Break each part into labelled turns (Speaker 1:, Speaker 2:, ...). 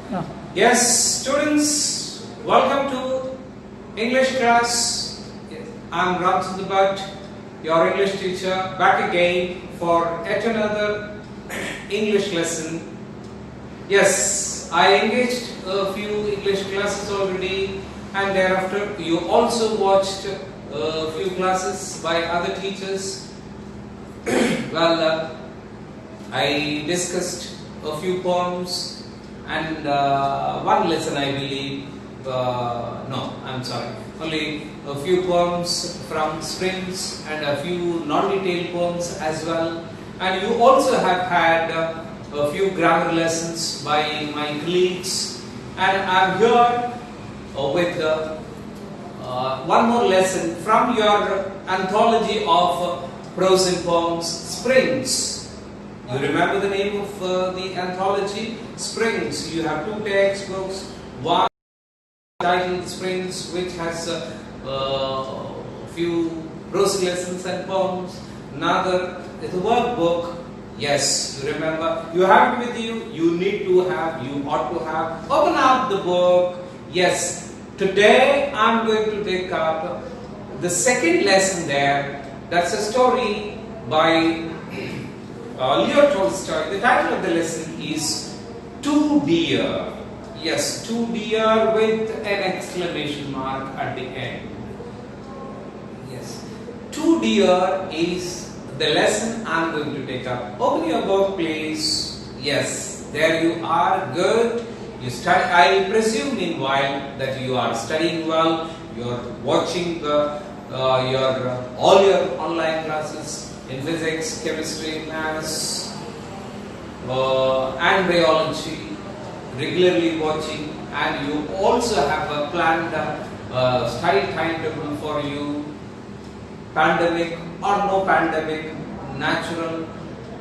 Speaker 1: Yeah.
Speaker 2: Yes, students, welcome to English class. I'm Ramchandra Bhatt, your English teacher, back again for yet another English lesson. Yes, I engaged a few English classes already, and thereafter you also watched a few classes by other teachers. Well, I discussed a few poems and one lesson, I believe. No, I'm sorry. Only a few poems from Springs and a few non-detailed poems as well. And you also have had a few grammar lessons by my colleagues. And I'm here with one more lesson from your anthology of prose and poems, Springs. You remember the name of the anthology? Springs. You have two textbooks. One titled Springs, which has a few prose lessons and poems. Another is a workbook. Yes, you remember. You have it with you. You need to have. You ought to have. Open up the book. Yes. Today I'm going to take up the second lesson there. That's a story by Leo Tolstoy. The title of the lesson is Two Deer. Yes, two deer with an exclamation mark at the end. Yes, two deer is the lesson I'm going to take up. Open your book, please. Yes, there you are. Good. You study. I presume meanwhile that you are studying well. You are watching all your online classes in physics, chemistry, maths, and biology, regularly watching, and you also have a planned study timetable for you. Pandemic or no pandemic, natural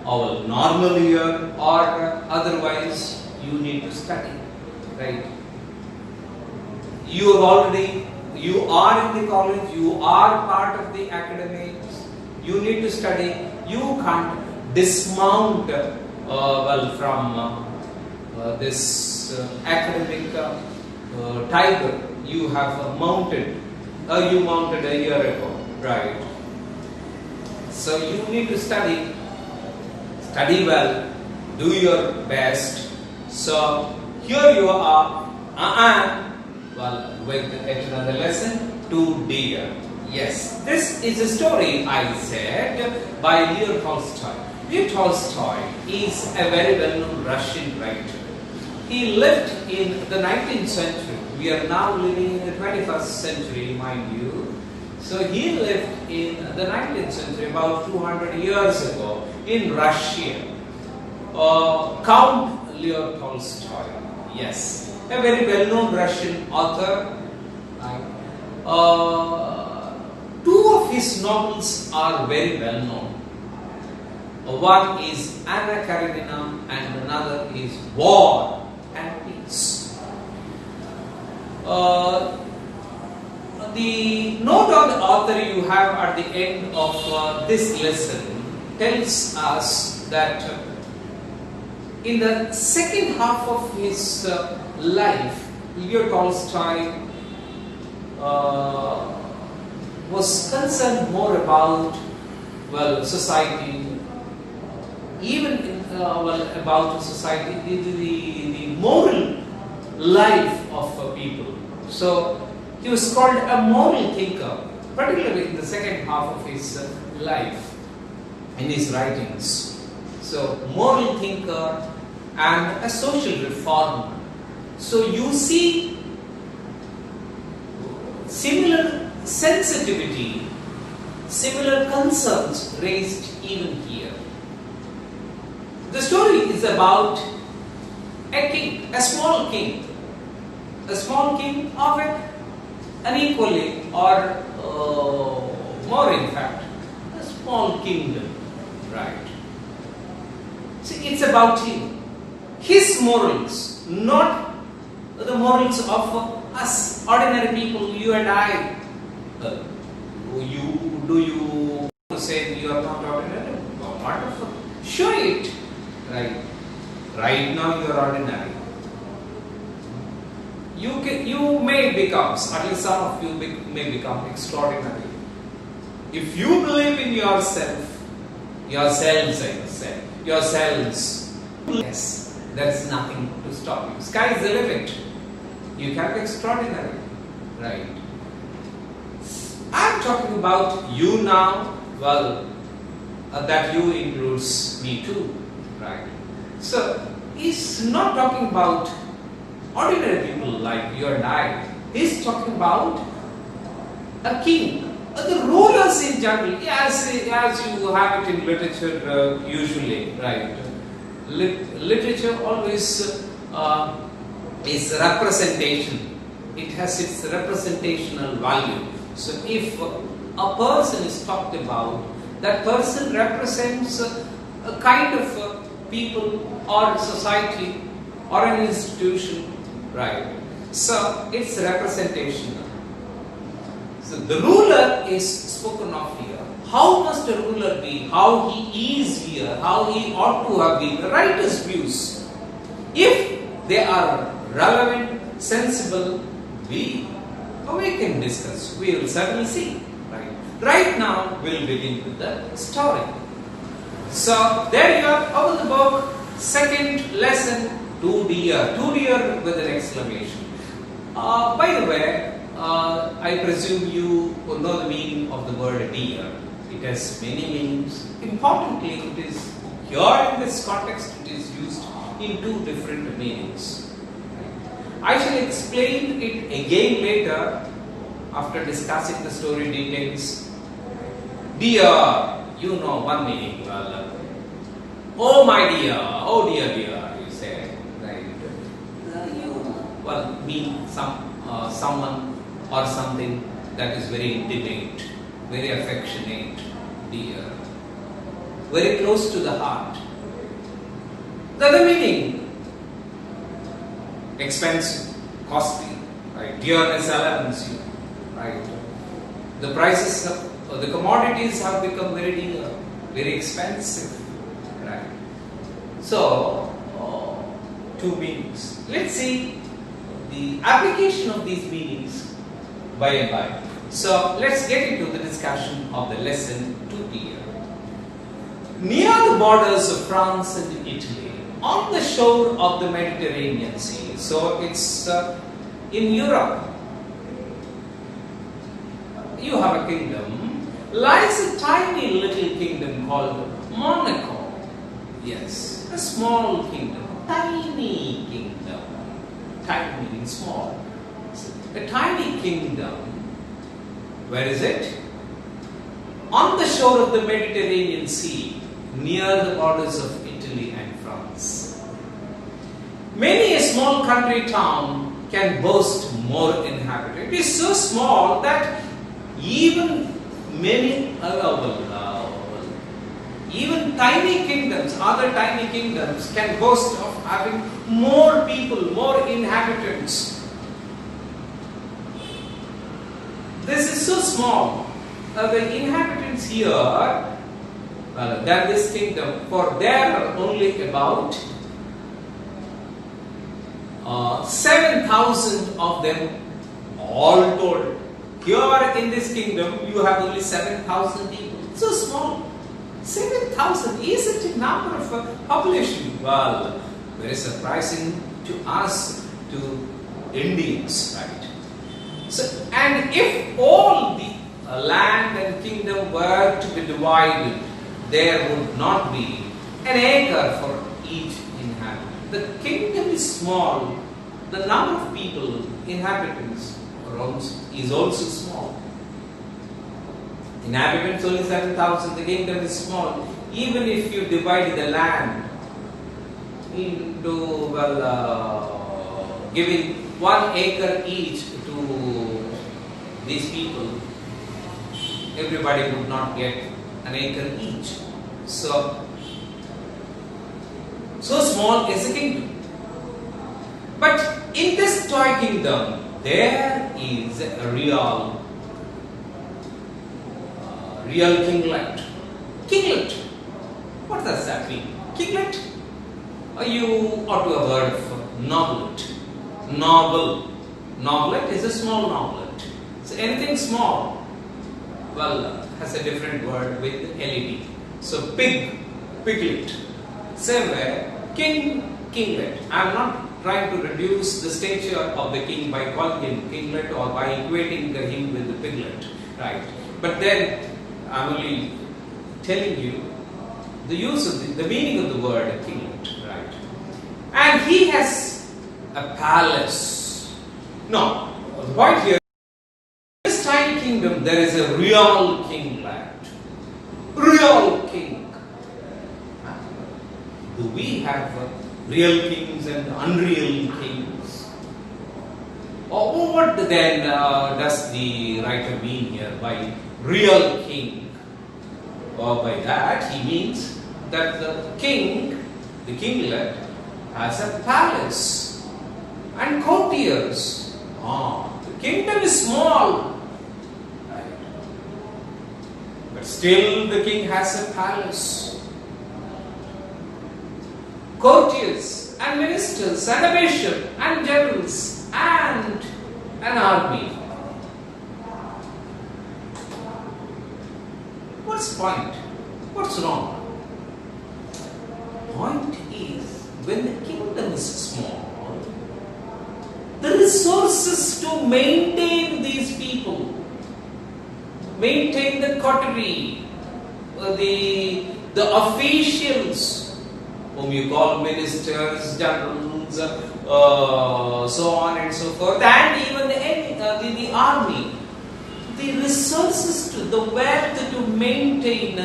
Speaker 2: or normal year or otherwise, you need to study, right? You are in the college, you are part of the academics, you need to study. You can't dismount from this academic tiger you have mounted. You mounted a year ago, right? So you need to study well, do your best. So here you are, with yet another lesson, Two Deer. Yes, this is a story, I said, by Leo Tolstoy. Leo Tolstoy is a very well-known Russian writer. He lived in the 19th century. We are now living in the 21st century, mind you. So he lived in the 19th century, about 200 years ago, in Russia. Count Leo Tolstoy. Yes, a very well-known Russian author. Two of his novels are very well known. One is Anna Karenina and another is War and Peace. The note on the author you have at the end of this lesson tells us that in the second half of his life, Leo Tolstoy was concerned more about society, even about society, the moral life of people. So he was called a moral thinker, particularly in the second half of his life, in his writings. So moral thinker and a social reformer. So you see similar sensitivity, similar concerns raised even here. The story is about a king, a small king of an equally or more, in fact, a small kingdom, right? See, it's about him, his morals, not the morals of us, ordinary people, you and I. Do you say you are not ordinary? Oh, wonderful. Show it. Right. Right now you are ordinary. you may become, at least some of you may become extraordinary. If you believe in yourself, yourselves, yes, there is nothing to stop you. Sky is the limit. You can be extraordinary, right? I'm talking about you now. Well, that you includes me too, right? So he's not talking about ordinary people like you and I. He's talking about a king, the rulers in general, as you have it in literature usually, right? Literature always is representation. It has its representational value. So if a person is talked about, that person represents a kind of people or society or an institution, right? So it's representational. So the ruler is spoken of here. How must a ruler be? How he is here? How he ought to have been? The writer's views. If they are relevant, sensible, we can discuss. We will certainly see. Right now, we'll begin with the story. So, there you are, out of the book, second lesson, 2 deer. 2 deer with an exclamation. By the way, I presume you know the meaning of the word deer. It has many meanings. Importantly, it is, here in this context, it is used in 2 different meanings. I shall explain it again later after discussing the story details. Dear, you know one meaning. Well, oh my dear, oh dear, you say, right? You mean someone or something that is very intimate, very affectionate, dear, very close to the heart. The other meaning, expensive, costly, right? Dearness alarms you, right? The prices of the commodities have become very dear, very expensive, right? So, 2 meanings. Let's see the application of these meanings by and by. So, let's get into the discussion of the lesson 2 dear. Near the borders of France and Italy, on the shore of the Mediterranean Sea, so it's in Europe, you have a kingdom, lies a tiny little kingdom called Monaco. Yes, a small kingdom, tiny kingdom. Tiny meaning small. A tiny kingdom. Where is it? On the shore of the Mediterranean Sea, near the borders of Italy and France. Many a small country town can boast more inhabitants. It is so small that even even tiny kingdoms, other tiny kingdoms can boast of having more people, more inhabitants. This is so small. The inhabitants here, than this kingdom, for there are only about 7,000 of them all told. Here in this kingdom, you have only 7,000 people. So small. 7,000 isn't a number of a population. Well, very surprising to us, to Indians, right? So, and if all the land and kingdom were to be divided, there would not be an acre for each inhabitant. The kingdom is small. The number of people, inhabitants, is also small. Inhabitants only 7,000, the kingdom is small. Even if you divide the land into, giving 1 acre each to these people, everybody would not get an acre each. So small is the kingdom. But in this toy kingdom, there is a real kinglet. Kinglet. What does that mean? Kinglet? You ought to have heard of noblet. Noble. Novelet is a small novelet. So anything small, well, has a different word with LED. So piglet. Same way, kinglet. I am not trying to reduce the stature of the king by calling him kinglet or by equating him with the piglet, right? But then I am only telling you the use of the meaning of the word kinglet, right? And he has a palace. No, the point here, in this tiny kingdom there is a real kinglet. Real king. Do we have real kings and unreal kings? Or what then does the writer mean here by real king? Or by that he means that the king, the kinglet, has a palace and courtiers. The kingdom is small, right? But still the king has a palace. Courtiers and ministers and a bishop and generals and an army. What's the point? What's wrong? Point is, when the kingdom is small, the resources to maintain these people, maintain the coterie, the officials, whom you call ministers, generals, so on and so forth, and even the army. The resources, the wealth to maintain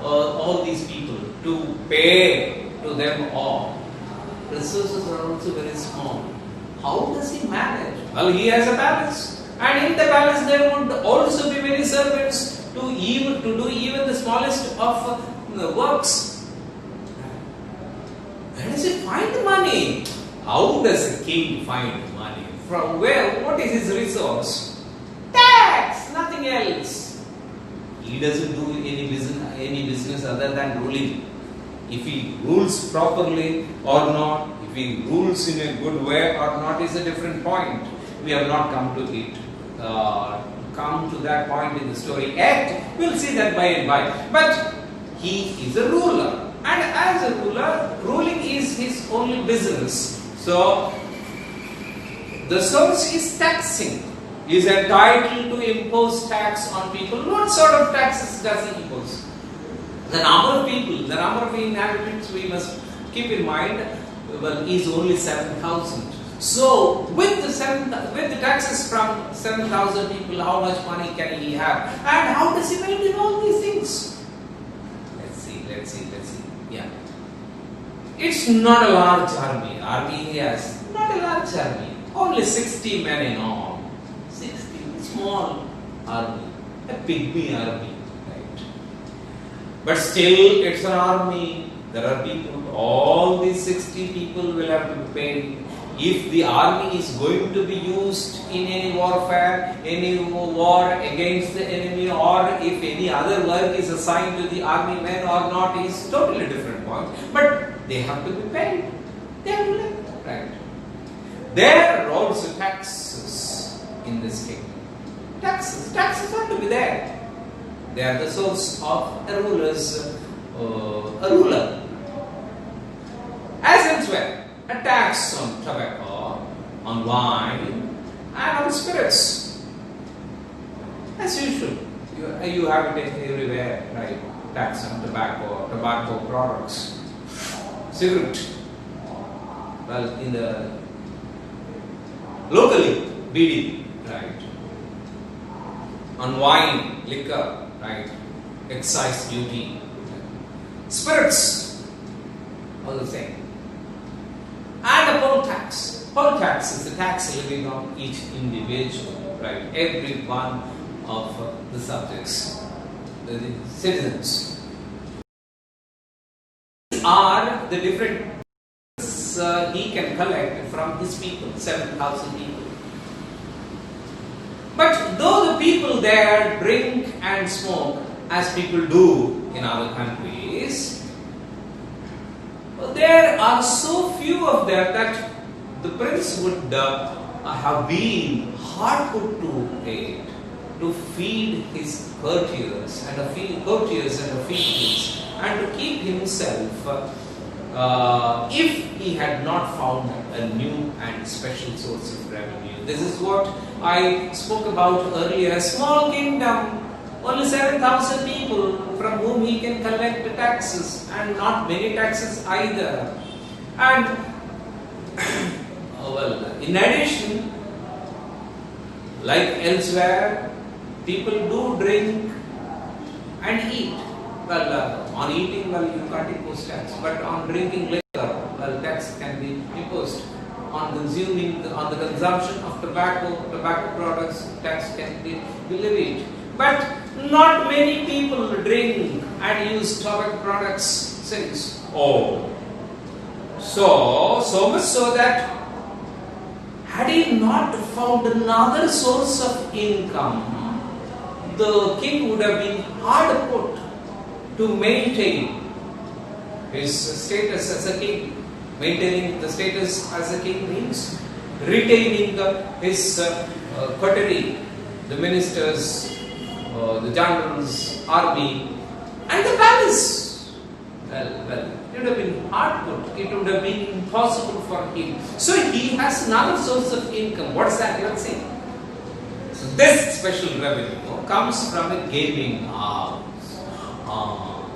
Speaker 2: all these people, to pay to them all. Resources are also very small. How does he manage? Well, he has a palace, and in the palace there would also be many servants to do even the smallest of works. Where does he find the money? How does a king find money? From where? What is his resource? Tax, nothing else. He doesn't do any business other than ruling. If he rules properly or not, if he rules in a good way or not is a different point. We have not come to it, come to that point in the story yet. We'll see that by and by. But he is a ruler. And as a ruler, ruling is his only business. So, the source is taxing. He is entitled to impose tax on people. What sort of taxes does he impose? The number of people, the number of inhabitants we must keep in mind, well, is only 7,000. So, with the taxes from 7,000 people, how much money can he have? And how does he maintain all these things? Let's see. Yeah. It's not a large army. Yes, not a large army. Only 60 men in all. 60, small army. A pygmy army. Right? But still, it's an army. There are people. All these 60 people will have to be paid. If the army is going to be used in any warfare, any war against the enemy, or if any other work is assigned to the army men or not, is totally different point. But they have to be paid. They have to live. Right? There are also taxes in this kingdom. Taxes have to be there. They are the source of a ruler. As elsewhere. A tax on tobacco, on wine, and on spirits. As usual, you have it everywhere, right? Tax on tobacco products, cigarette. Well, in the locally, BD, right? On wine, liquor, right? Excise duty. Spirits, all the same. And a poll tax. Poll tax is the tax levied on each individual, right? Every one of the subjects, the citizens. These are the different he can collect from his people, 7,000 people. But though the people there drink and smoke, as people do in other countries, there are so few of them that the prince would have been hard put to it to feed his courtiers and officials and to keep himself if he had not found a new and special source of revenue. This is what I spoke about earlier. A small kingdom, only 7,000 people from whom he can collect taxes, and not many taxes either. And in addition, like elsewhere, people do drink and eat. On eating, you can't impose tax, but on drinking liquor, tax can be imposed. On the consumption of tobacco products, tax can be levied. But not many people drink and use tobacco products since. So much so that had he not found another source of income, the king would have been hard put to maintain his status as a king. Maintaining the status as a king means retaining his coterie, the ministers, the generals, army, and the palace. It would have been hard put. It would have been impossible for him. So he has another source of income. What is that? Let's see. So this special revenue comes from a gaming house.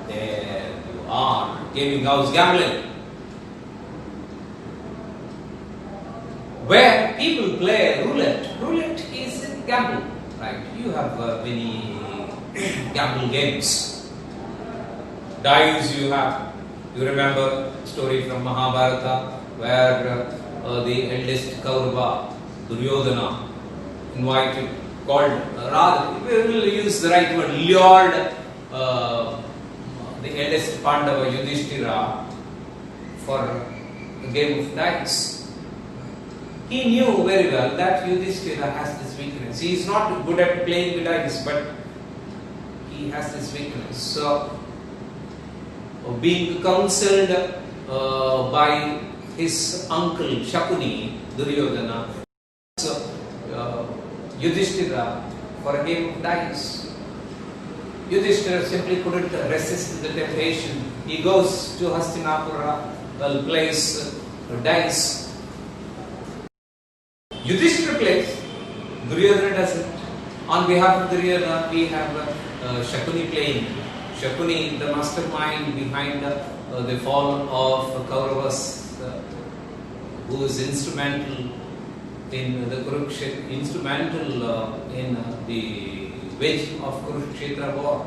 Speaker 2: There you are. Gaming house, gambling. Where people play roulette. Roulette is a gamble, right? You have many gamble games. Dice you have. You remember story from Mahabharata where the eldest Kaurava, Duryodhana, we will use the right word, lured the eldest Pandava, Yudhishthira, for a game of dice. He knew very well that Yudhishthira has this weakness. He is not good at playing the dice, but he has this weakness. So, being counseled by his uncle Shakuni, Duryodhana, Yudhishthira for a game of dice. Yudhishthira simply couldn't resist the temptation. He goes to Hastinapura, plays dice. Yudhishthira plays, Duryodhana doesn't. On behalf of Duryodhana, we have Shakuni playing. Shakuni, the mastermind behind the fall of Kauravas, who is instrumental in the Kurukshetra, in the wage of Kurukshetra war.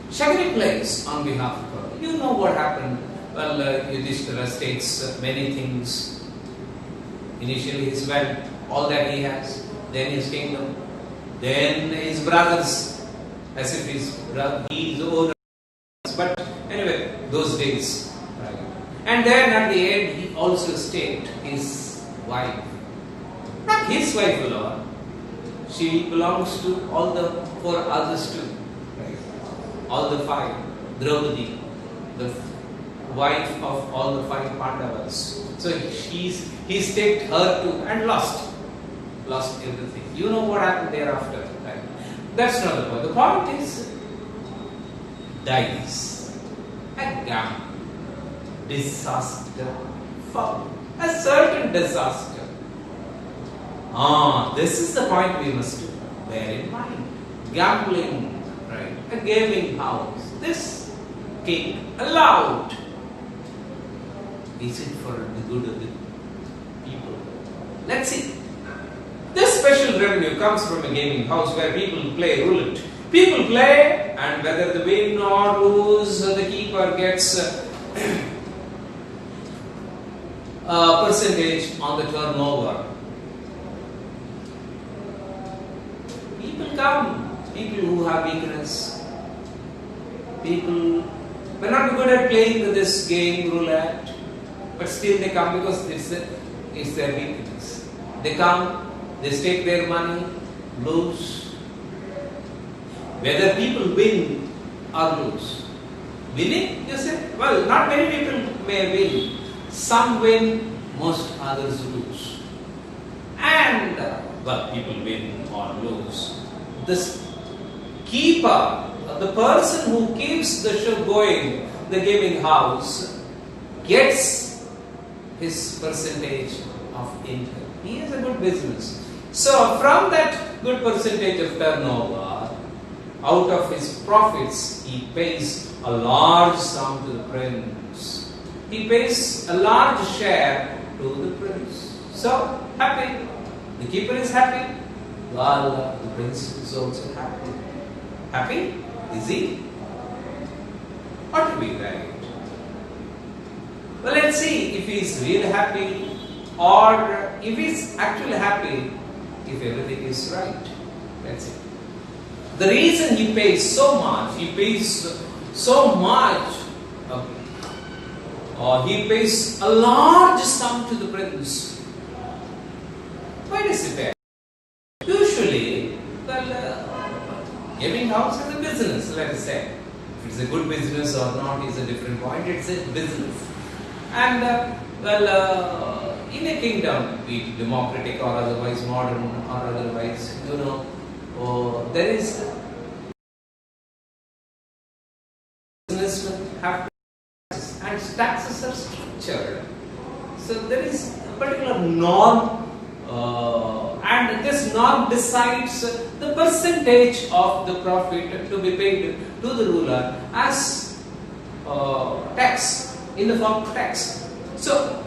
Speaker 2: Shakuni plays on behalf of her. You know what happened. Well, Yudhishthira states many things. Initially his wealth, all that he has, then his kingdom, then his brothers, as if he's own. But anyway, those days. Right. And then at the end, he also stated his wife. Not his wife alone. She belongs to all the four others too. Right. All the five. Draupadi, the wife of all the five Pandavas. So he staked her too and lost everything. You know what happened thereafter. Right? That's not the point. The point is dice, a gamble, disaster, foul, a certain disaster. This is the point we must bear in mind. Gambling, right? A gaming house. This king allowed. Is it for the good of the people? Let's see. This special revenue comes from a gaming house where people play roulette. People play, and whether they win or lose, the keeper gets a percentage on the turnover. People come, people who have weakness. People may not be good at playing this game, roulette, but still they come because it's their weakness. They come, they stake their money, lose. Whether people win or lose. Winning, you say? Well, not many people may win. some win, most others lose. And, people win or lose. This keeper, the person who keeps the show going, the gaming house, gets his percentage of income. He has a good business. So, from that good percentage of turnover, out of his profits, he pays a large sum to the prince. He pays a large share to the prince. So, happy. The keeper is happy. Well, the prince is also happy. Happy? Is he? Ought to be right. Well, let's see if he is really happy or if he is actually happy if everything is right. Let's see. The reason he pays so much, he pays so much, or he pays a large sum to the prince. Why does he pay? Usually, gaming house is a business, let us say. If it's a good business or not is a different point, it's a business. And, in a kingdom, be it democratic or otherwise, modern or otherwise, there is businessmen have taxes, and taxes are structured. So there is a particular norm, and this norm decides the percentage of the profit to be paid to the ruler as tax, in the form of tax. So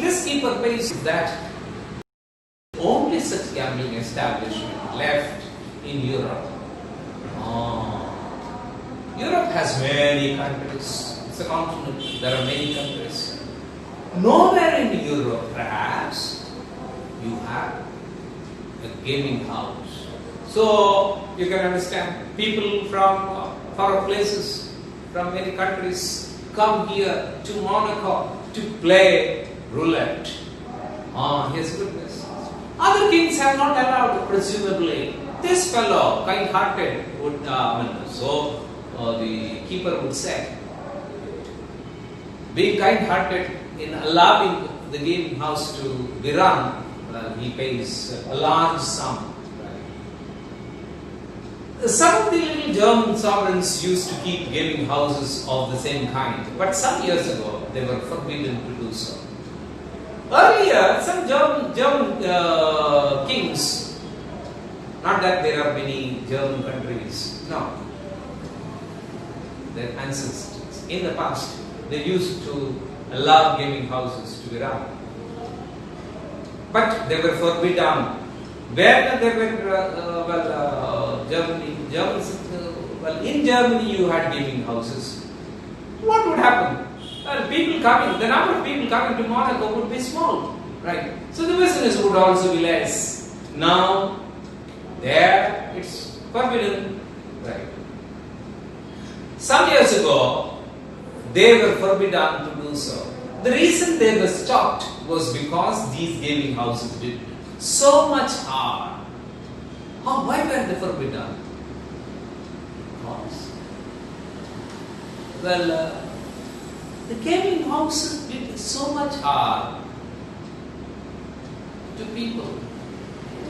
Speaker 2: this keeper pays that only such gambling establishment left in Europe. Europe has many countries. It's a continent. There are many countries. Nowhere in Europe, perhaps, you have a gaming house. So you can understand people from far places, from many countries, come here to Monaco to play roulette. His goodness. Other kings have not allowed, presumably. This fellow, kind-hearted, would, the keeper would say, being kind-hearted in allowing the gaming house to be run, he pays a large sum. Some of the little German sovereigns used to keep gaming houses of the same kind, but some years ago they were forbidden to do so. Earlier, some German kings, not that there are many German countries, no, their ancestors, in the past, they used to allow gaming houses to be run. But they were forbidden. Where there were, in Germany you had gaming houses. What would happen? The number of people coming to Monaco would be small, right? So the business would also be less. Now, there it's forbidden, right? Some years ago, they were forbidden to do so. The reason they were stopped was because these gaming houses did so much harm. Why were they forbidden? Because, the gaming houses did so much harm to people.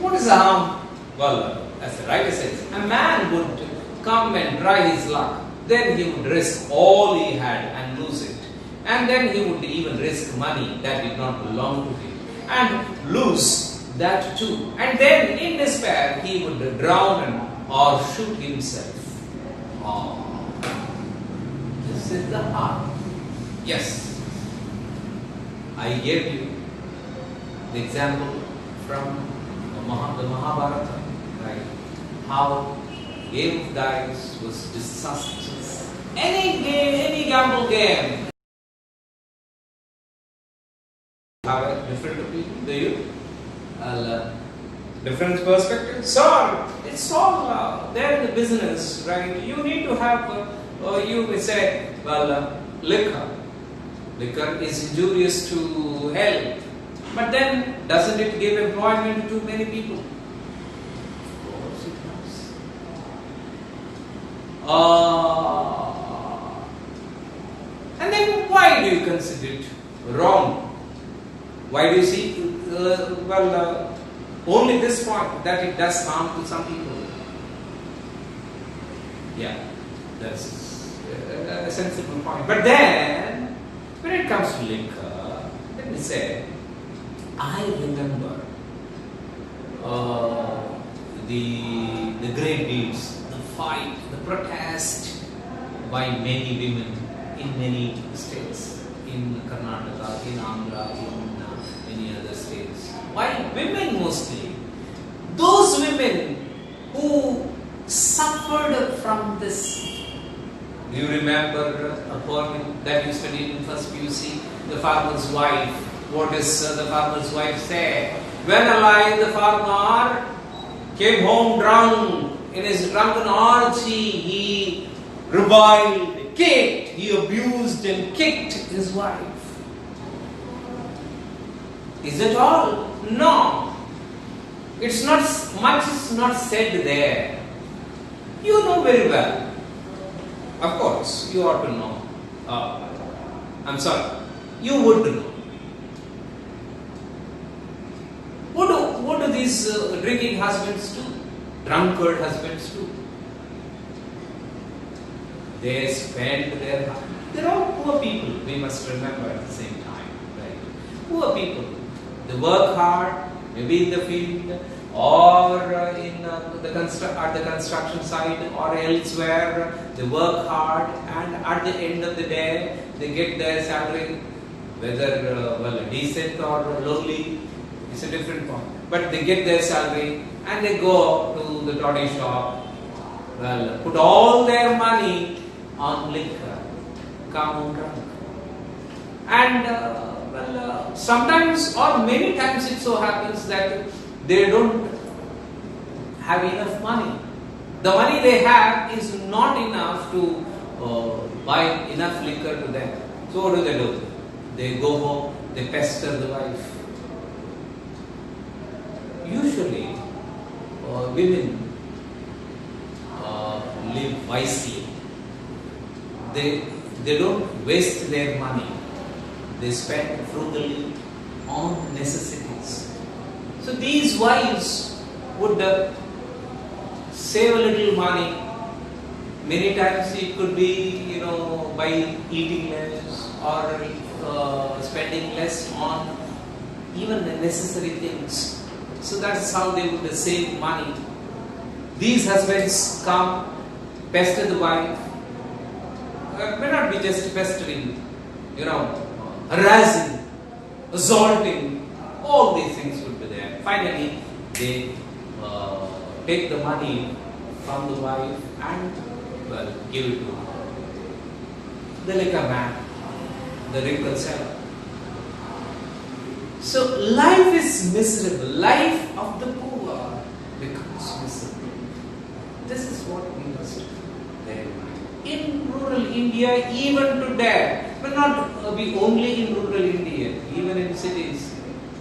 Speaker 2: What is the harm? Well, as the writer says, a man would come and try his luck. Then he would risk all he had and lose it. And then he would even risk money that did not belong to him and lose that too. And then in despair he would drown or shoot himself. This is the heart. Yes, I gave you the example from the Mahabharata, right? How game of dice was disastrous. Any game, any gamble game, have a different opinion, do you? Different perspective. So it's all there in the business, right? You need to have, you may say, liquor. Liquor is injurious to health. But then, doesn't it give employment to many people? Of course it does. consider it wrong. Why do you see? Only this point, that it does harm to some people. Yeah, that's a sensible point. But then, when it comes to liquor, let me say, I remember the great deeds, the fight, the protest by many women in many states, in Karnataka, in Andhra, in many other states. Why women mostly? Those women who suffered from this. Do you remember a poem that you studied in first PUC? The farmer's wife. What does the farmer's wife say? When alive, the farmer came home drunk. In his drunken orgy, he reviled, kicked, he abused and kicked his wife. Is that all? No. It's not much is not said there. You know very well. Of course, you ought to know. I'm sorry. You would know. What do these drinking husbands do? Drunkard husbands do? They spend their... They're all poor people, we must remember at the same time. Right? Poor people. They work hard, maybe in the field, or at the construction site, or elsewhere. They work hard, and at the end of the day, they get their salary, whether decent or lowly, it's a different point. But they get their salary, and they go to the toddy shop, put all their money on liquor, come home drunk. And sometimes or many times it so happens that they don't have enough money. The money they have is not enough to buy enough liquor to them. So what do? They go home, they pester the wife. Usually, women live wisely. They don't waste their money. They spend frugally on necessities. So these wives would save a little money. Many times it could be, by eating less or spending less on even the necessary things. So that's how they would save money. These husbands come, pester the wife. May not be just pestering, harassing, assaulting. All these things would be there. Finally, they take the money from the wife and give it to the liquor man, the liquor seller. So life is miserable. Life of the poor becomes miserable. This is what we must bear in mind. In rural India, even today, but not be only in rural India, even in cities,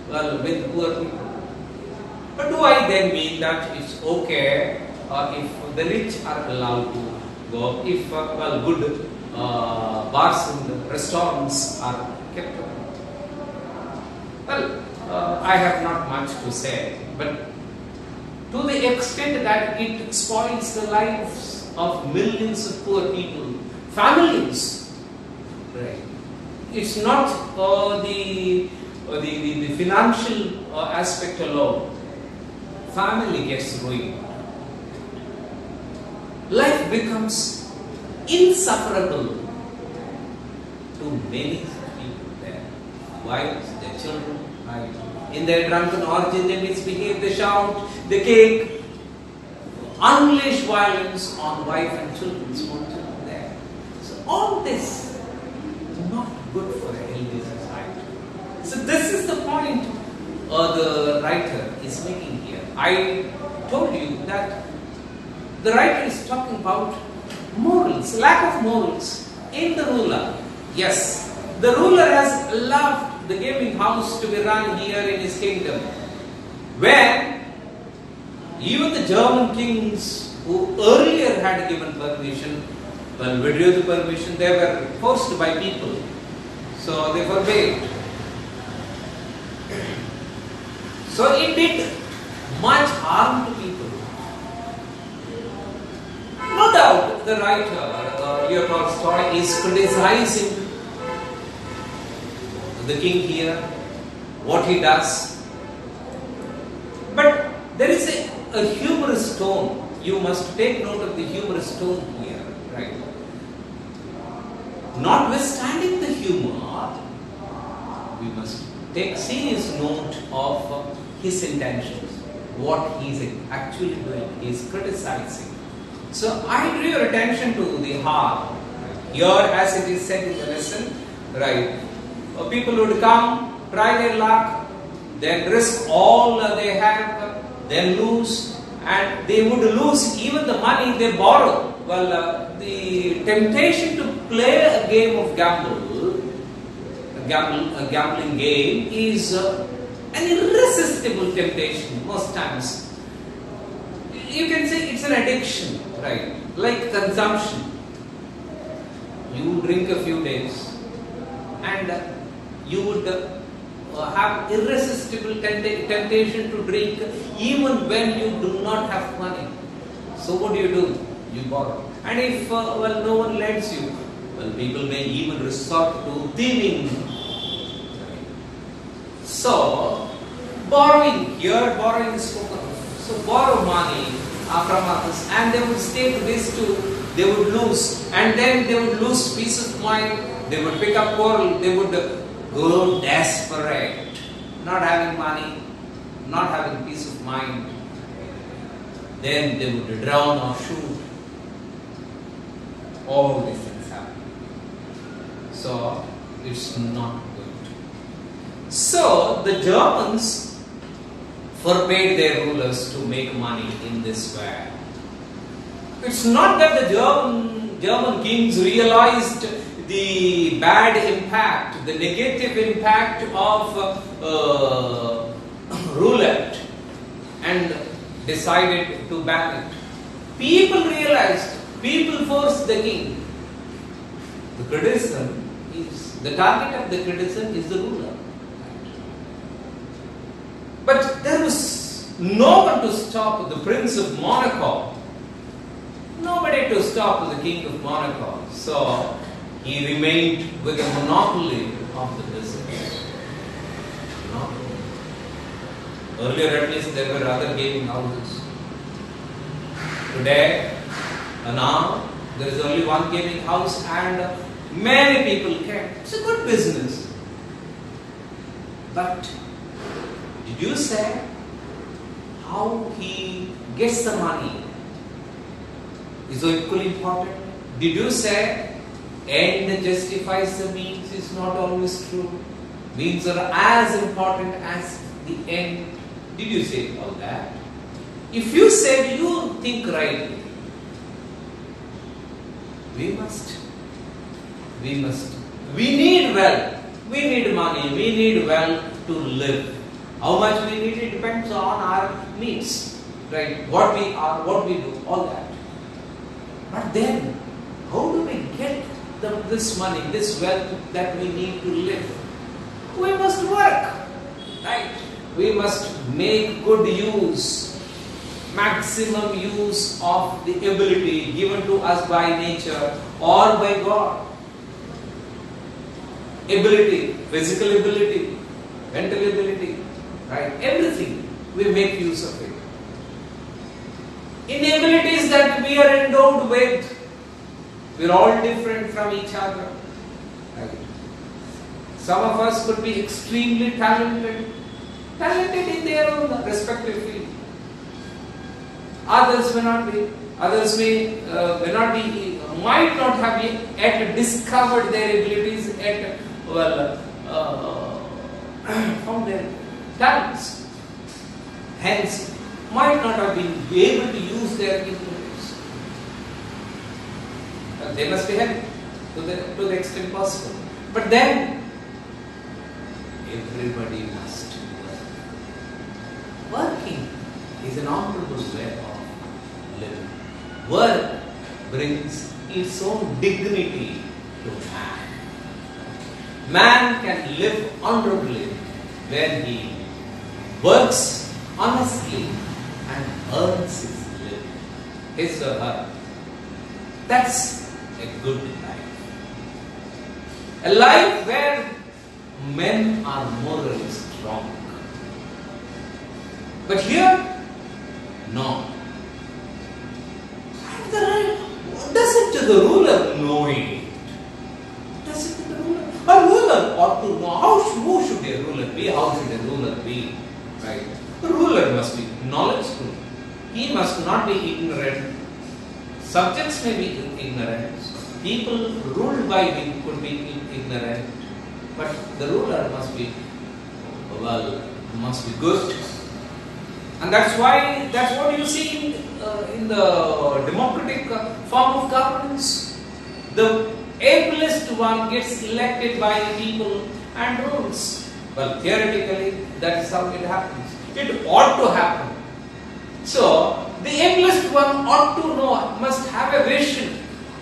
Speaker 2: with poor people. But do I then mean that it's okay if the rich are allowed to go, if good bars and restaurants are kept open? Well, I have not much to say, but to the extent that it spoils the lives of millions of poor people, families, right? It's not the financial aspect alone. Family gets ruined. Life becomes insufferable to many people there. Wives, their children, right? In their drunken orgy, they misbehave, they shout, they kick, unleash violence on wife and children, small children there. So all this is not good for a healthy society. So this is the point the writer is making here. I told you that the writer is talking about morals, lack of morals in the ruler. Yes, the ruler has loved the gaming house to be run here in his kingdom. When even the German kings who earlier had given permission, withdrew the permission, they were forced by people. So they forbade. So it did much harm to people. No doubt the writer, Leo Tolstoy, is criticizing the king here, what he does. But there is a humorous tone. You must take note of the humorous tone here, right? Notwithstanding the humor, we must take serious note of his intentions, what he is actually doing. He is criticizing. So I drew your attention to the heart. Here, as it is said in the lesson, right? People would come, try their luck, then risk all they have, then lose, and they would lose even the money they borrow. Well, the temptation to play a game of a gambling game is an irresistible temptation most times. You can say it's an addiction, right? Like consumption. You drink a few days and you would have irresistible temptation to drink even when you do not have money. So what do? You borrow. And if no one lends you, well, people may even resort to thieving. So borrowing is spoken of. So borrow money from others, and they would stake this too. They would lose, and then they would lose peace of mind. They would pick up quarrel. They would grow desperate, not having money, not having peace of mind. Then they would drown or shoot. All these things happen. So it's not good. So the Germans forbade their rulers to make money in this way. It's not that the German kings realized the bad impact, the negative impact of roulette and decided to ban it. People realized, people forced the king. The target of the criticism is the ruler. But there was no one to stop the Prince of Monaco. Nobody to stop the King of Monaco. So he remained with a monopoly of the business. Earlier at least there were other gaming houses. Today, now there is only one gaming house and many people came. It's a good business. But did you say how he gets the money is equally important? Did you say end justifies the means is not always true? Means are as important as the end. Did you say all that? If you said you think rightly, we need wealth, we need money, we need wealth to live. How much we need, it depends on our needs, right? What we are, what we do, all that. But then, how do we get this money, this wealth that we need to live? We must work, right? We must make good use, maximum use of the ability given to us by nature or by God. Ability, physical ability, mental ability, right? Everything, we make use of it. In abilities that we are endowed with, we are all different from each other. Right? Some of us could be extremely talented in their own respective field. Others may not be. Others might not have yet discovered their abilities, from their talents. Hence, might not have been able to use their abilities. They must be helped to the extent possible. But then, everybody must work. Working is an honorable way of living. Work brings its own dignity to man. Man can live honorably when he works honestly and earns his living, his or her. That's a good life. A life where men are morally strong. But here, no. Doesn't the ruler know it? Doesn't the ruler? A ruler ought to know. Who should a ruler be? How should a ruler be? Right? The ruler must be knowledgeable. He must not be ignorant. Subjects may be ignorant. People ruled by him could be ignorant. But the ruler must be good. And that's what you see in the democratic form of governance. The ablest one gets elected by people and rules. Well, theoretically, that's how it happens. It ought to happen. So, the ablest one ought to know, must have a vision.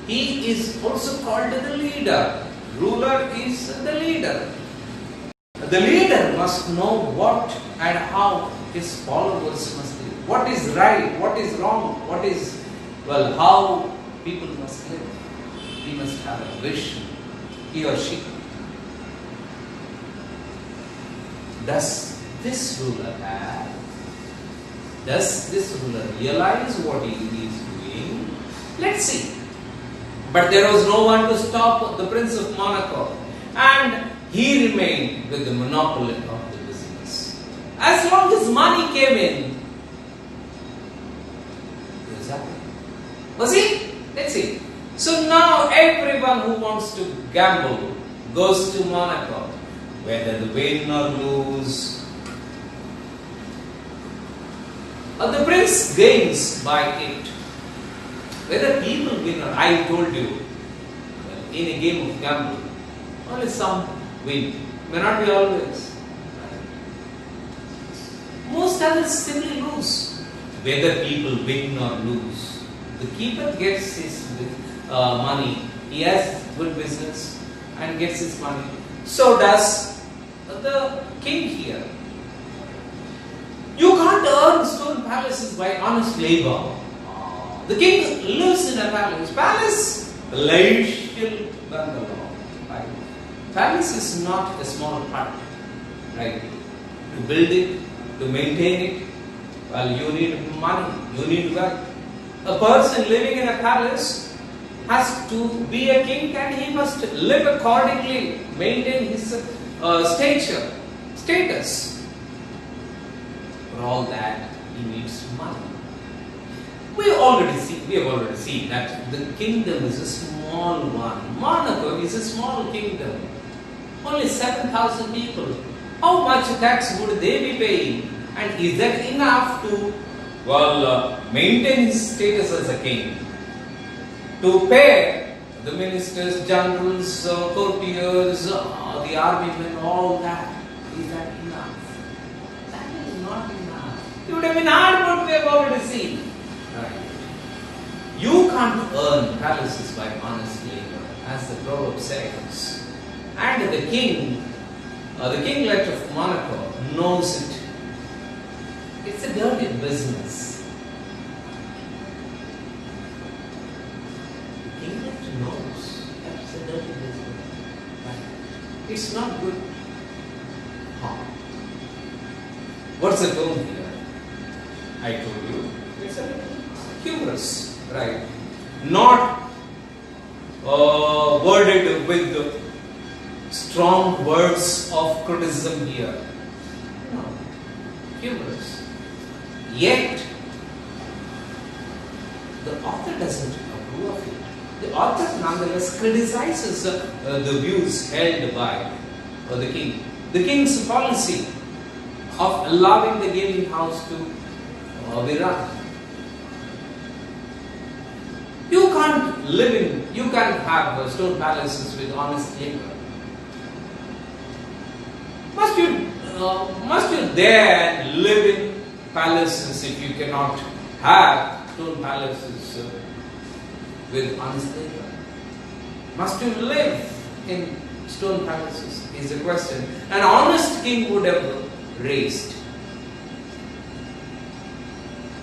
Speaker 2: He is also called the leader. Ruler is the leader. The leader must know what and how his followers must live. What is right, what is wrong, how people must live. He must have a vision, he or she. Does this ruler have? Does this ruler realize what he is doing? Let's see. But there was no one to stop the Prince of Monaco, and he remained with the monopoly of the business. As long as money came in, he was happy. Was he? Let's see. So now everyone who wants to gamble goes to Monaco, whether they win or lose. The prince gains by it. Whether people win or I told you, in a game of gamble, only some win. May not be always. Most others simply lose. Whether people win or lose, the keeper gets his money. He has good business and gets his money. So does the king here. You can't earn stone palaces by honest labor. The king lives in a palace, palatial bungalow. Right? Palace is not a small hut. Right? To build it, to maintain it, well, you need money, you need wealth. A person living in a palace has to be a king and he must live accordingly, maintain his status. For all that, he needs money. We have already seen that the kingdom is a small one. Monaco is a small kingdom. Only 7,000 people. How much tax would they be paying? And is that enough to maintain his status as a king? To pay the ministers, generals, courtiers, the army men, all that. Is that enough? That is not enough. It would have been hard, but we have already seen. Right. You can't earn palaces by honest labor, as the proverb says. And the kinglet of Monaco knows it. It's a dirty business. The kinglet knows that's a dirty business. Right. It's not good. What's the tone here? I told you, it's a little humorous, right? Not worded with strong words of criticism here. No, humorous. Yet, the author doesn't approve of it. The author nonetheless criticizes the views held by the king. The king's policy of allowing the gaming house to be run. You can't have stone palaces with honest labor. Must you dare and live in palaces if you cannot have stone palaces with honest labor? Must you live in stone palaces? Is the question an honest king would have raised.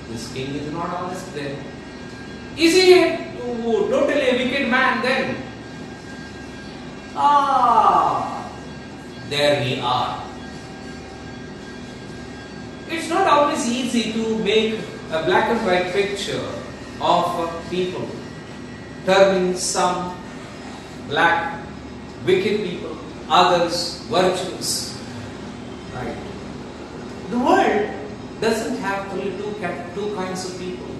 Speaker 2: This king is not honest then. Is he totally a wicked man then? There we are. It's not always easy to make a black and white picture of people, turning some black, wicked people, others virtuous. Right? The world doesn't have only two kinds of people.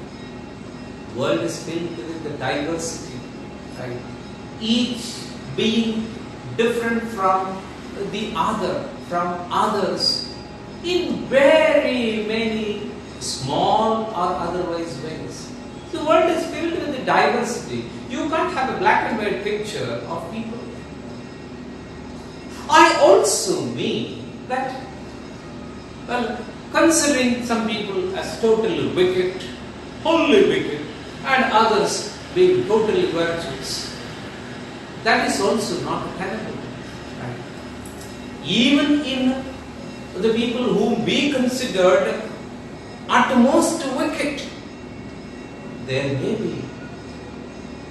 Speaker 2: The world is filled with the diversity, right? Each being different from the other, from others, in very many small or otherwise ways. The world is filled with the diversity. You can't have a black and white picture of people. I also mean that, well, considering some people as totally wicked, wholly wicked, and others being totally virtuous, that is also not tenable. Right? Even in the people whom we considered at most wicked, there may be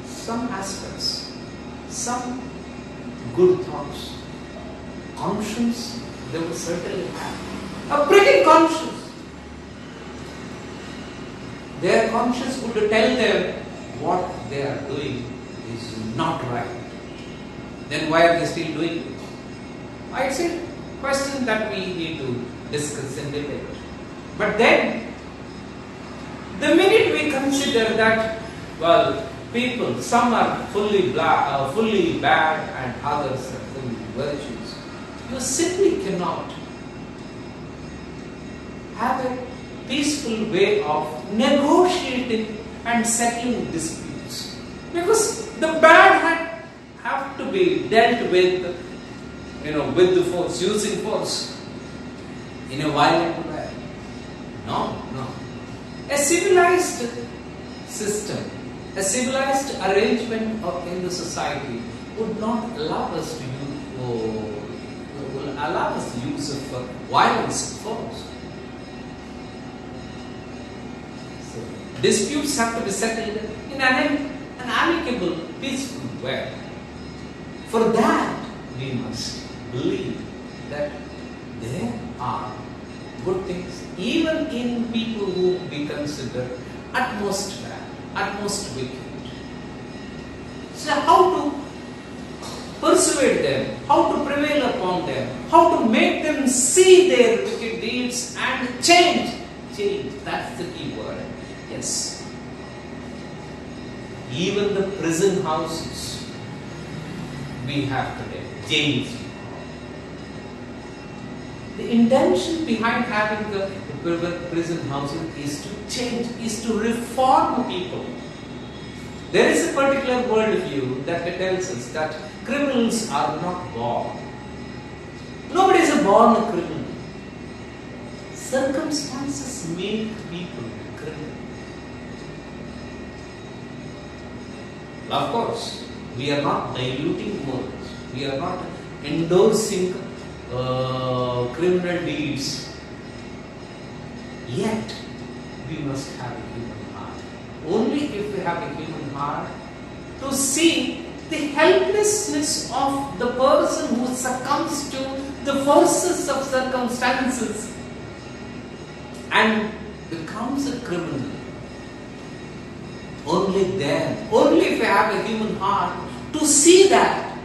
Speaker 2: some aspects, some good thoughts. Conscience, they will certainly have. A pretty conscience. Their conscience would tell them what they are doing is not right. Then why are they still doing it? It's a question that we need to discuss and debate. But then, the minute we consider that, well, people, some are fully bad and others are fully virtuous, you simply cannot have a peaceful way of negotiating and settling disputes. Because the bad have to be dealt with, with the force, using force in a violent way. No. A civilized system, a civilized arrangement in the society would not allow us to use of violence and force. So, disputes have to be settled in an amicable, peaceful way. For that, we must believe that there are good things, even in people who we consider at most bad, at most wicked. So how to persuade them, how to prevail upon them, how to make them see their wicked deeds and change. That's the key word. Yes. Even the prison houses we have today, jails. The intention behind having the prison houses is to change, is to reform people. There is a particular worldview that tells us that criminals are not born. Nobody is born a criminal. Circumstances make people criminal. Of course, we are not diluting morals. We are not endorsing criminal deeds. Yet, we must have a human heart. Only if we have a human heart to see the helplessness of the person who succumbs to the forces of circumstances and becomes a criminal. Only then, only if we have a human heart to see that,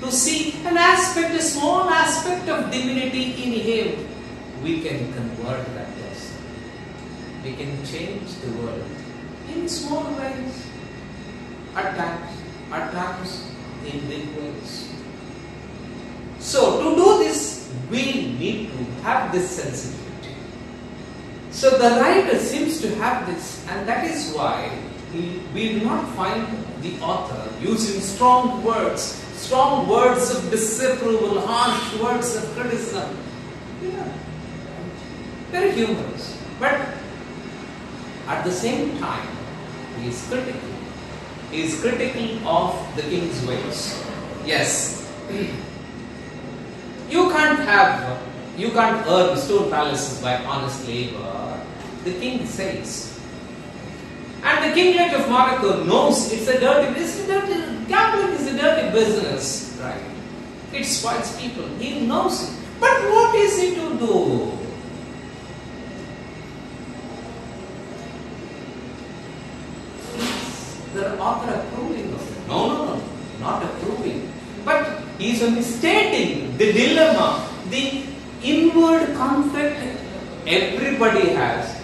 Speaker 2: to see an aspect, a small aspect of divinity in him, we can convert that person. We can change the world in small ways, at times in big ways. So to do this, we need to have this sensitivity. So the writer seems to have this, and that is why we do not find the author using strong words of disapproval, harsh words of criticism. Very humorous. But at the same time, he is critical. He is critical of the king's ways. Yes, you can't earn stone palaces by honest labor, the king says. And the kinglet of Monaco knows gambling is a dirty business, right? It spoils people. He knows it. But what is he to do? Is the author approving of it? No, not approving. But he is only stating the dilemma, the inward conflict everybody has.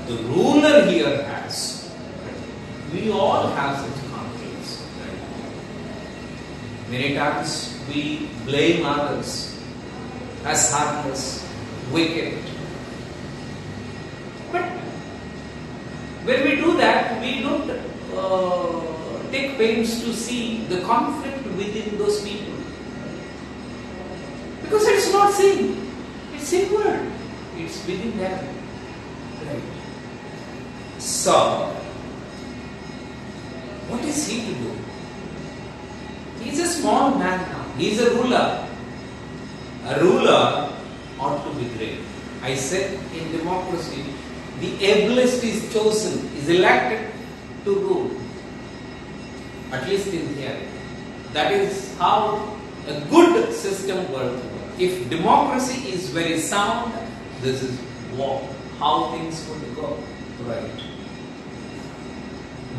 Speaker 2: The ruler here has. We all have such conflicts. Many times we blame others as heartless, wicked. But when we do that, we don't take pains to see the conflict within those people. Because it's not seen. It's inward. It's within them. Right. So, what is he to do? He's a small man now. He's a ruler. A ruler ought to be great. I said in democracy, the ablest is chosen, is elected to rule. At least in theory. That is how a good system works. If democracy is very sound, this is how things would go. Right.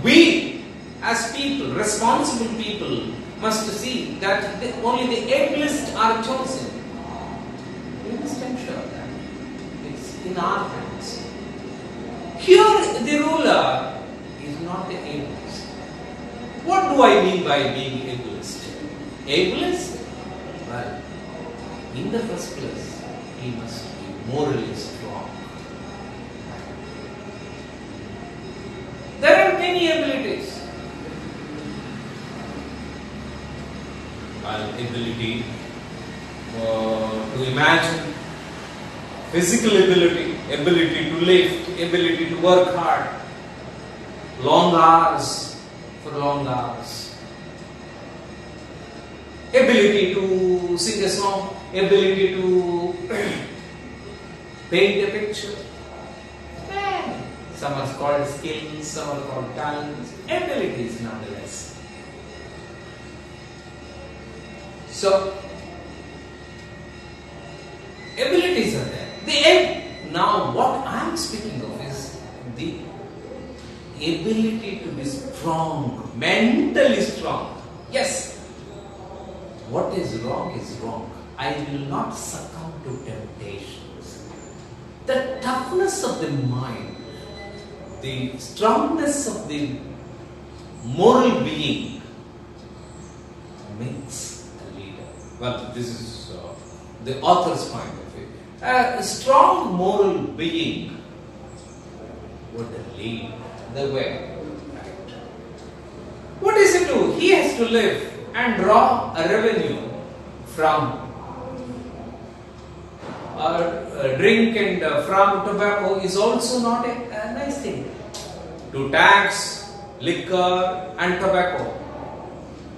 Speaker 2: We, as people, responsible people, must see that only the ablest are chosen. We must ensure that. It's in our hands. Here, the ruler is not the ablest. What do I mean by being ablest? Ablest? Well, in the first place, he must be morally strong. There are many abilities. Well, ability to imagine, physical ability, ability to lift, ability to work hard, long hours for long hours, ability to sing a song, ability to paint a picture. Some are called skills, some are called talents, abilities nonetheless. So, abilities are there. Now, what I am speaking of is the ability to be strong, mentally strong. Yes, what is wrong is wrong. I will not succumb to temptations. The toughness of the mind, the strongness of the moral being makes a leader. Well, this is the author's point of view. A strong moral being would lead the way. Right. What does he do? He has to live and draw a revenue from drink and from tobacco is also not a nice thing. To tax liquor and tobacco,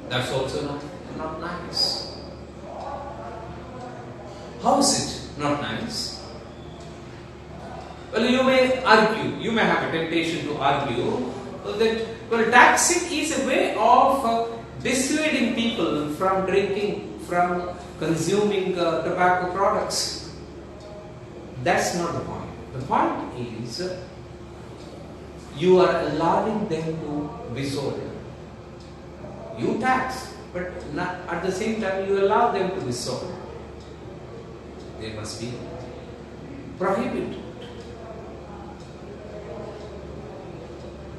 Speaker 2: that's also not nice. How is it not nice? Well, you may argue, you may have a temptation to argue that taxing is a way of dissuading people from drinking, from consuming tobacco products. That's not the point. The point is you are allowing them to be sold. You tax, but at the same time you allow them to be sold. They must be prohibited.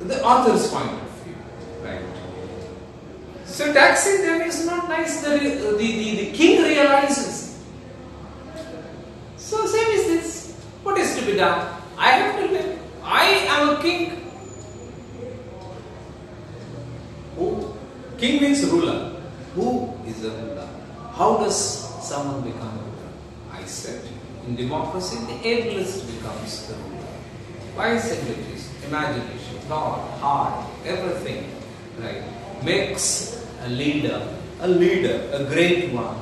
Speaker 2: The author's point of view, right? So taxing them is not nice. The king realizes. So same is this. What is to be done? I have to live. I am a king. Who? King means ruler. Who is a ruler? How does someone become a ruler? I said, in democracy, the ablest becomes the ruler. Wise abilities, imagination, thought, heart, everything, right, makes a leader a leader, a great one,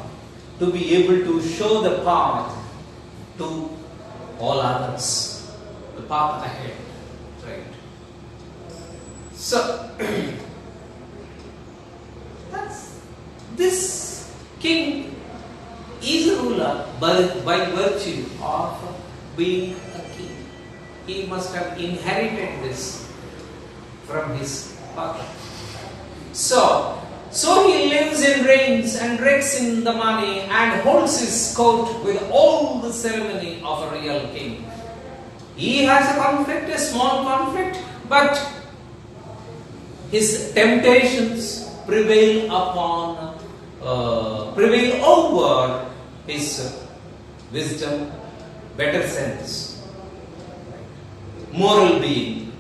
Speaker 2: to be able to show the path to all others, the path ahead, right? So, this king is a ruler by virtue of being a king. He must have inherited this from his father. So he lives and reigns and rakes in the money and holds his court with all the ceremony of a real king. He has a conflict, a small conflict, but his temptations prevail over his wisdom, better sense, moral being,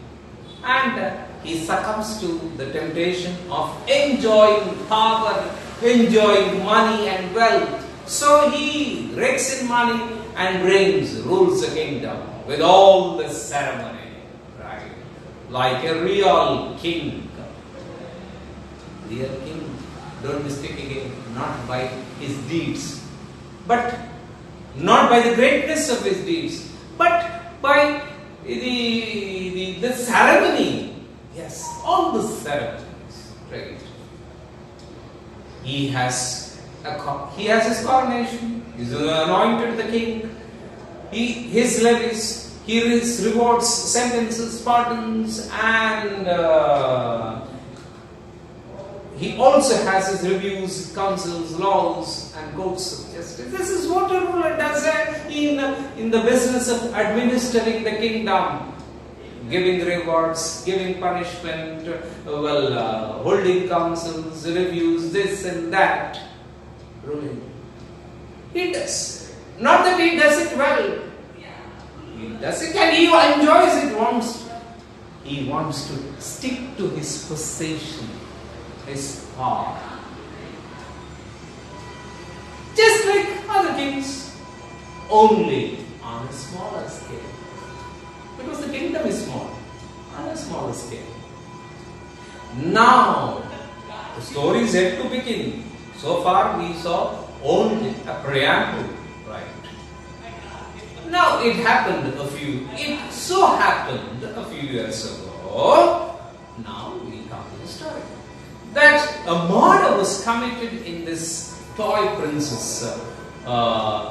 Speaker 2: and he succumbs to the temptation of enjoying power, enjoying money and wealth. So he rakes in money and rules the kingdom with all the ceremony, right? Like a real king. Real king, don't mistake again, not by his deeds, but not by the greatness of his deeds, but by the ceremony. Yes, all the ceremonies, right? He has his coronation. He's anointed the king. His levies. He rewards sentences, pardons, and he also has his reviews, councils, laws, and courts of justice. This is what a ruler does in the business of administering the kingdom. Giving rewards, giving punishment, holding councils, reviews, this and that. Ruling. He does. Not that he does it well. He does it and he enjoys it. He wants to stick to his position, his power. Just like other kings, only on a smaller scale. Because the kingdom is small, on a smaller scale. Now, the story is yet to begin. So far we saw only a preamble, right? Now it so happened a few years ago. Now we come to the story. That a murder was committed in this toy princess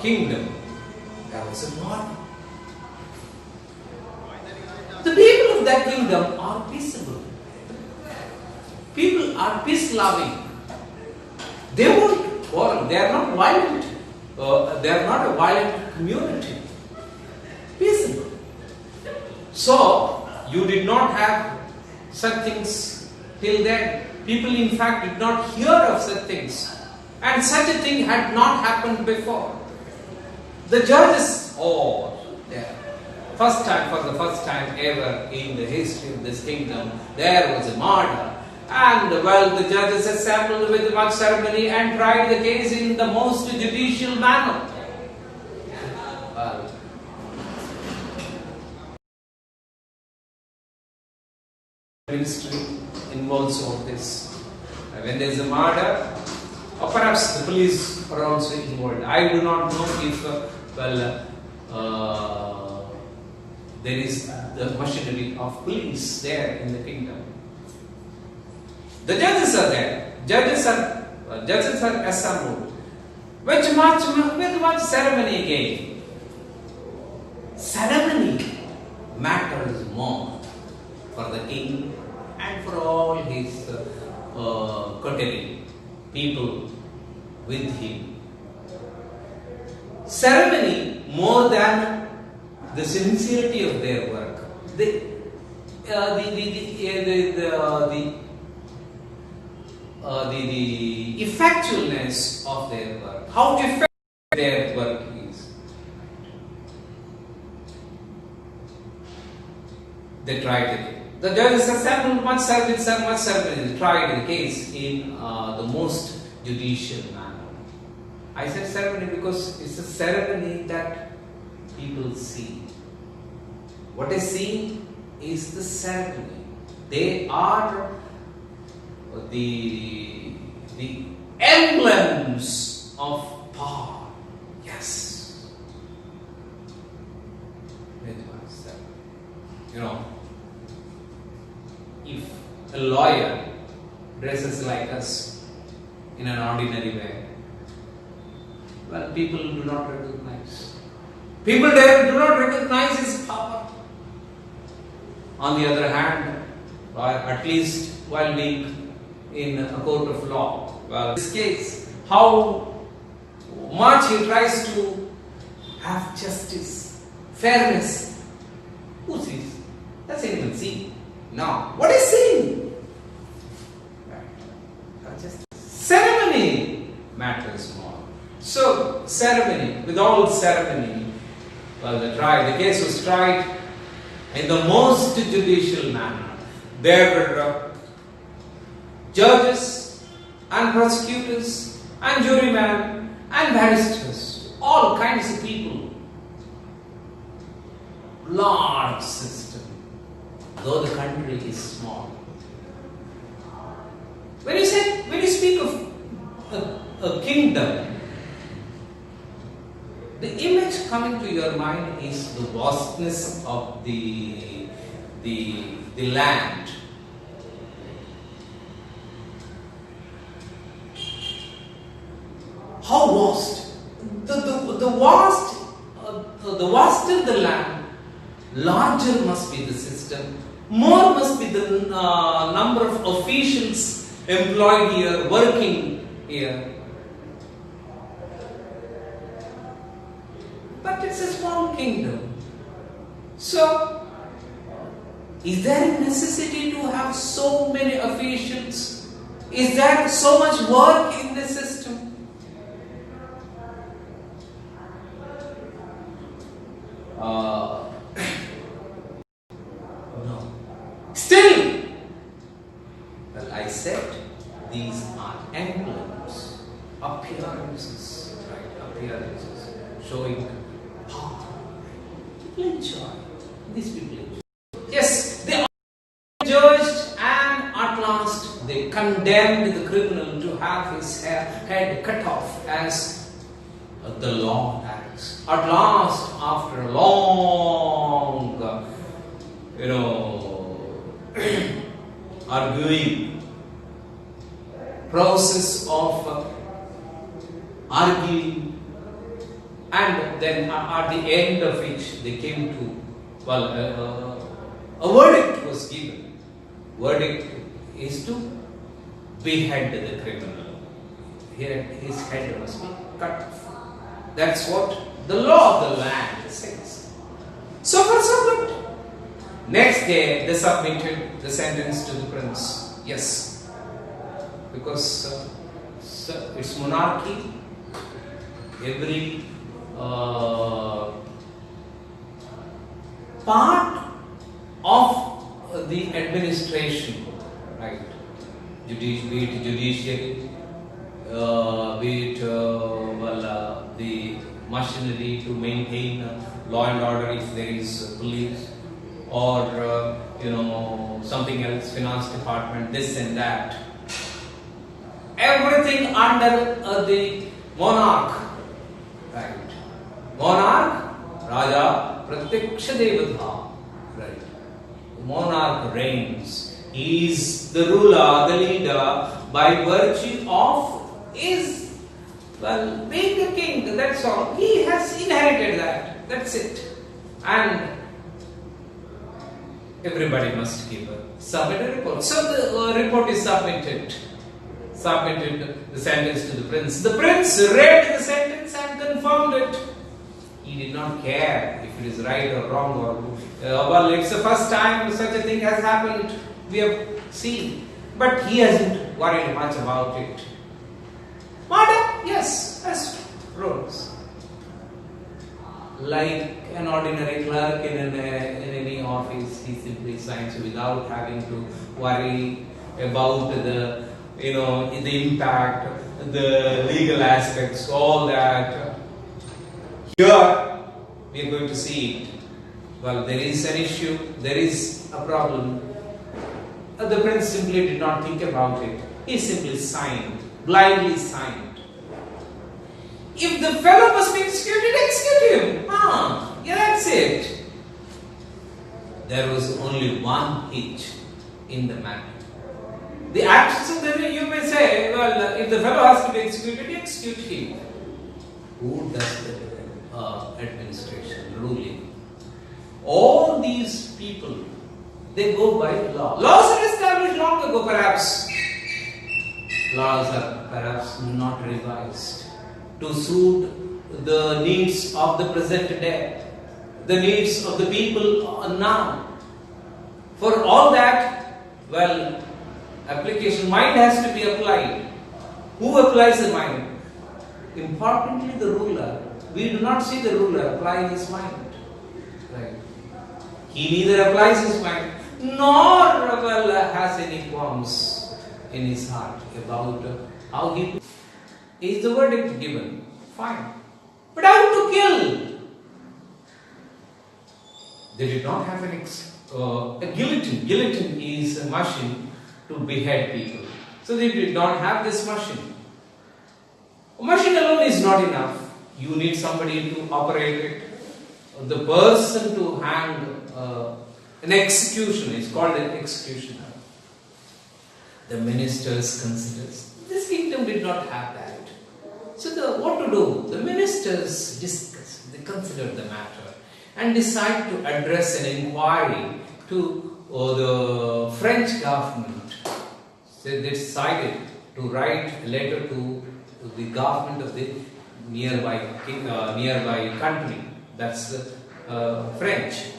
Speaker 2: kingdom. There was a murder. The people of that kingdom are peaceable. People are peace-loving. They won't quarrel. They are not violent. They are not a violent community. Peaceable. So, you did not have such things till then. People, in fact, did not hear of such things. And such a thing had not happened before. The judges, for the first time ever in the history of this kingdom, there was a murder. And the judges assembled with much ceremony and tried the case in the most judicial manner. Ministry involves all this. When there is a murder, or perhaps the police are also involved. I do not know if there is the machinery of police there in the kingdom. The judges are there. Judges are assembled. With much ceremony again. Ceremony matters more for the king and for all his coterie, people with him. Ceremony more than the sincerity of their work. The effectualness of their work. How effective their work is. They tried the case. The judges assembled much ceremony. They tried the case in the most judicial manner. I said ceremony because it's a ceremony that people see. What they see is the ceremony. They are the emblems of power. Yes. You know, if a lawyer dresses like us in an ordinary way, well, people do not recognize. People there do not recognize his power. On the other hand, or at least while being in a court of law, well, in this case, how much he tries to have justice, fairness. Who sees? Does anyone see? No. What is seen? Just ceremony matters more. So, ceremony, with all ceremony, well, the case was tried in the most judicial manner. There were judges and prosecutors and jurymen and barristers, all kinds of people. Large system, though the country is small. When you speak of a kingdom, the image coming to your mind is the vastness of the land. How vast? The vaster the land, larger must be the system, more must be the number of officials employed here, working here. But it's a small kingdom. So, is there a necessity to have so many officials? Is there so much work in the system? No. Still, well, I said these are emblems, appearances, right? Appearances showing power. People enjoy. These people enjoy. Yes, they are judged, and at last they condemned the criminal to have his head cut off as the law acts. At last, after a long, arguing process of arguing, and then at the end of which they came to, a verdict was given. Verdict is to behead the criminal. Here, his head must be cut off. That's what the law of the land says. So far, so good. Next day, they submitted the sentence to the prince. Yes, because it's monarchy. Every part of the administration, right? Be it judiciary, be it the machinery to maintain law and order if there is police, or something else, finance department, this and that. Everything under the monarch, right? Monarch, Raja, Pratyaksha Devata, right? The monarch reigns. He is the ruler, the leader, by virtue of his, being a king, that's all. He has inherited that, that's it. And everybody must submit a report. So the report is submitted the sentence to the prince. The prince read the sentence and confirmed it. He did not care if it is right or wrong, or it's the first time such a thing has happened, we have seen. But he hasn't worried much about it. Murder? Yes, as rules. Like an ordinary clerk in any office, he simply signs without having to worry about the impact, the legal aspects, all that. Here, we are going to see it. Well, there is an issue, there is a problem. The prince simply did not think about it. He simply signed. blindly signed. If the fellow must be executed, execute him. Yeah, that's it. There was only one hitch in the matter. The actions of the, you may say, well, if the fellow has to be executed, execute him. Who does the administration, ruling? All these people, they go by law. Laws are established long ago, perhaps. Laws are perhaps not revised to suit the needs of the present day, the needs of the people now. For all that, well, application, mind has to be applied. Who applies the mind? Importantly, the ruler. We do not see the ruler applying his mind. Right? He neither applies his mind nor has any qualms in his heart about how he is the verdict given. Fine. But how to kill? They did not have a guillotine. Guillotine is a machine to behead people. So they did not have this machine. A machine alone is not enough. You need somebody to operate it. The person to hang an executioner is called an executioner. The ministers considered. This kingdom did not have that. So what to do? The ministers discussed, they considered the matter and decided to address an inquiry to the French government. So they decided to write a letter to the government of the nearby country, that's French,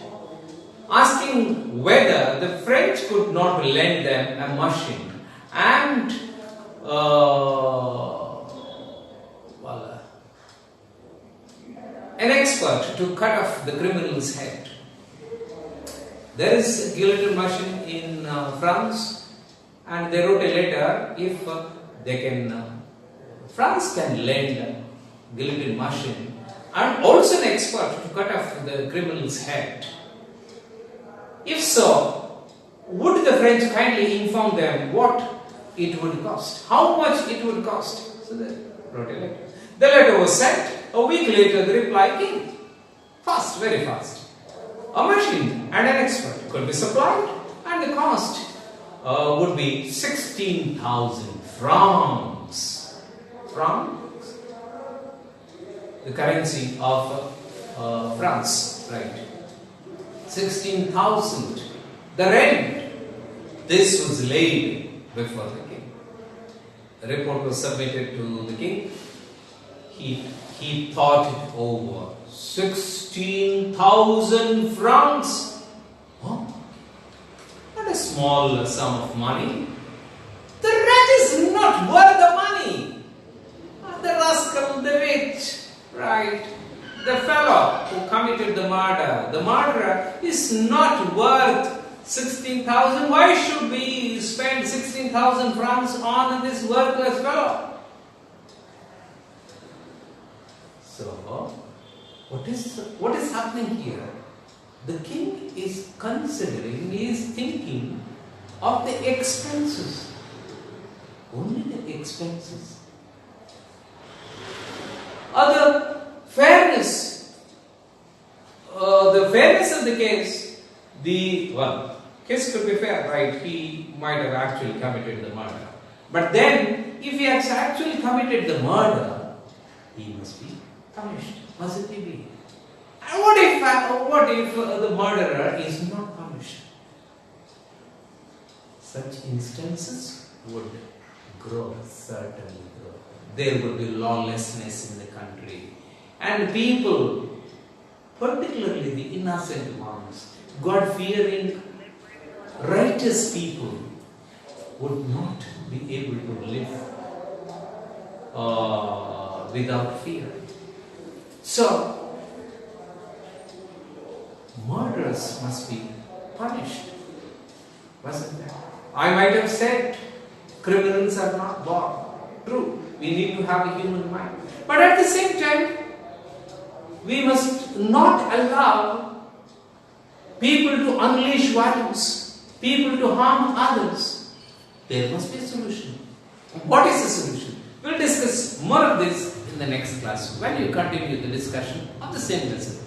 Speaker 2: asking whether the French could not lend them a machine and an expert to cut off the criminal's head. There is a guillotine machine in France, and they wrote a letter if they can, France can lend a guillotine machine and also an expert to cut off the criminal's head. If so, would the French kindly inform them what it would cost, how much it would cost? So they wrote a letter. The letter was sent. A week later, the reply came. Fast, very fast. A machine and an expert could be supplied, and the cost would be 16,000 francs. Francs? The currency of France, right? 16,000. The rent. This was laid before the king. The report was submitted to the king. He thought it over. 16,000 francs. Huh? Not a small sum of money. The rat is not worth the money. The rascal, the witch, right? The fellow who committed the murderer is not worth 16,000. Why should we spend 16,000 francs on this worthless fellow? So, what is happening here? The king is considering, he is thinking of the expenses. Only the expenses. The fairness of the case, case could be fair, right? He might have actually committed the murder. But then, if he has actually committed the murder, he must be punished. Must it be? And what if the murderer is not punished? Such instances would grow, certainly grow. There would be lawlessness in the country. And people, particularly the innocent ones, God-fearing, righteous people, would not be able to live without fear. So, murderers must be punished. Wasn't that? I might have said criminals are not born. True, we need to have a human mind. But at the same time, we must not allow people to unleash violence, people to harm others. There must be a solution. What is the solution?
Speaker 1: this in the next class when you continue the discussion of the same lesson.